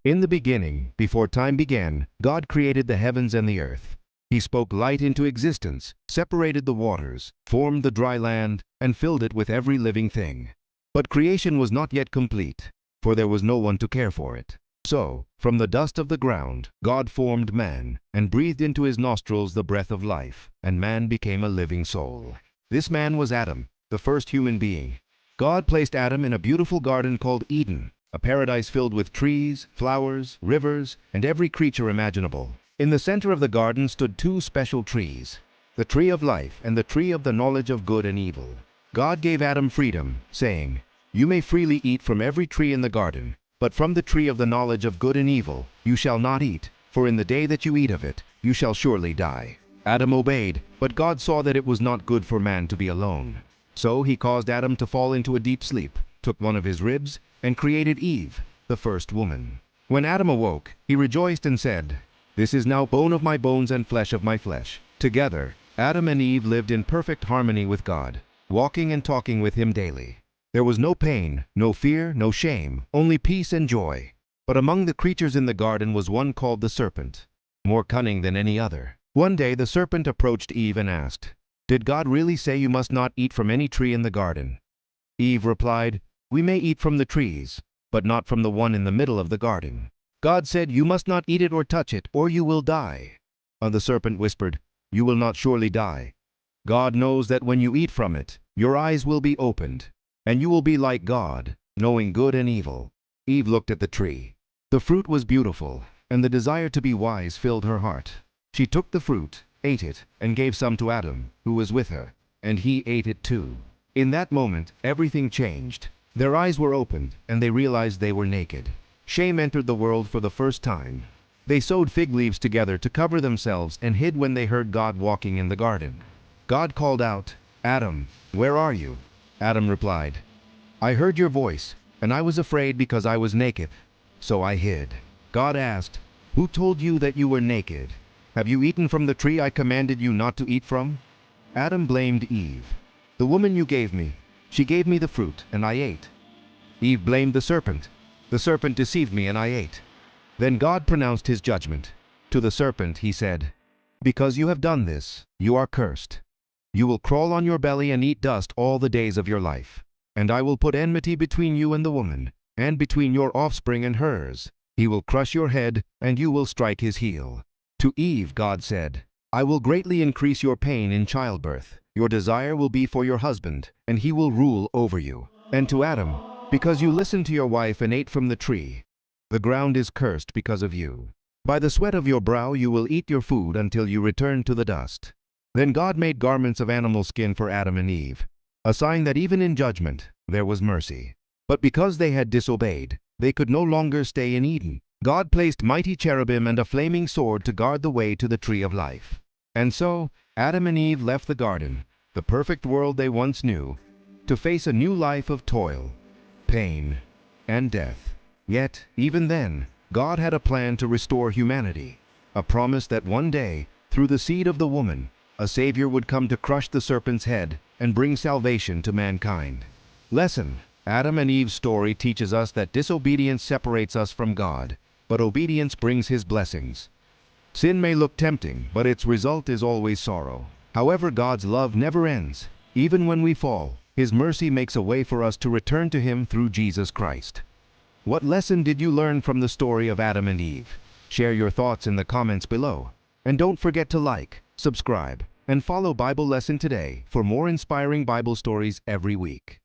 In the beginning, before time began, God created the heavens and the earth. He spoke light into existence, separated the waters, formed the dry land, and filled it with every living thing. But creation was not yet complete, for there was no one to care for it. So, from the dust of the ground, God formed man, and breathed into his nostrils the breath of life, and man became a living soul. This man was Adam, the first human being. God placed Adam in a beautiful garden called Eden, a paradise filled with trees, flowers, rivers, and every creature imaginable. In the center of the garden stood two special trees, the tree of life and the tree of the knowledge of good and evil. God gave Adam freedom, saying, "You may freely eat from every tree in the garden, but from the tree of the knowledge of good and evil you shall not eat, for in the day that you eat of it, you shall surely die." Adam obeyed, but God saw that it was not good for man to be alone. So he caused Adam to fall into a deep sleep, took one of his ribs, and created Eve, the first woman. When Adam awoke, he rejoiced and said, "This is now bone of my bones and flesh of my flesh." Together, Adam and Eve lived in perfect harmony with God, walking and talking with him daily. There was no pain, no fear, no shame, only peace and joy. But among the creatures in the garden was one called the serpent, more cunning than any other. One day the serpent approached Eve and asked, "Did God really say you must not eat from any tree in the garden?" Eve replied, "We may eat from the trees, but not from the one in the middle of the garden. God said you must not eat it or touch it, or you will die." And the serpent whispered, "You will not surely die. God knows that when you eat from it, your eyes will be opened, and you will be like God, knowing good and evil." Eve looked at the tree. The fruit was beautiful, and the desire to be wise filled her heart. She took the fruit, ate it, and gave some to Adam, who was with her, and he ate it too. In that moment, everything changed. Their eyes were opened, and they realized they were naked. Shame entered the world for the first time. They sewed fig leaves together to cover themselves and hid when they heard God walking in the garden. God called out, "Adam, where are you?" Adam replied, "I heard your voice, and I was afraid because I was naked, so I hid." God asked, "Who told you that you were naked? Have you eaten from the tree I commanded you not to eat from?" Adam blamed Eve. "The woman you gave me, she gave me the fruit, and I ate." Eve blamed the serpent. "The serpent deceived me, and I ate." Then God pronounced his judgment. To the serpent he said, "Because you have done this, you are cursed. You will crawl on your belly and eat dust all the days of your life. And I will put enmity between you and the woman, and between your offspring and hers. He will crush your head, and you will strike his heel." To Eve God said, "I will greatly increase your pain in childbirth. Your desire will be for your husband, and he will rule over you." And to Adam, "Because you listened to your wife and ate from the tree, the ground is cursed because of you. By the sweat of your brow you will eat your food until you return to the dust." Then God made garments of animal skin for Adam and Eve, a sign that even in judgment there was mercy. But because they had disobeyed, they could no longer stay in Eden. God placed mighty cherubim and a flaming sword to guard the way to the tree of life. And so, Adam and Eve left the garden, the perfect world they once knew, to face a new life of toil, pain, and death. Yet, even then, God had a plan to restore humanity, a promise that one day, through the seed of the woman, a Savior would come to crush the serpent's head and bring salvation to mankind. Lesson: Adam and Eve's story teaches us that disobedience separates us from God, but obedience brings His blessings. Sin may look tempting, but its result is always sorrow. However, God's love never ends. Even when we fall, His mercy makes a way for us to return to Him through Jesus Christ. What lesson did you learn from the story of Adam and Eve? Share your thoughts in the comments below. And don't forget to like, subscribe, and follow Bible Lesson Today for more inspiring Bible stories every week.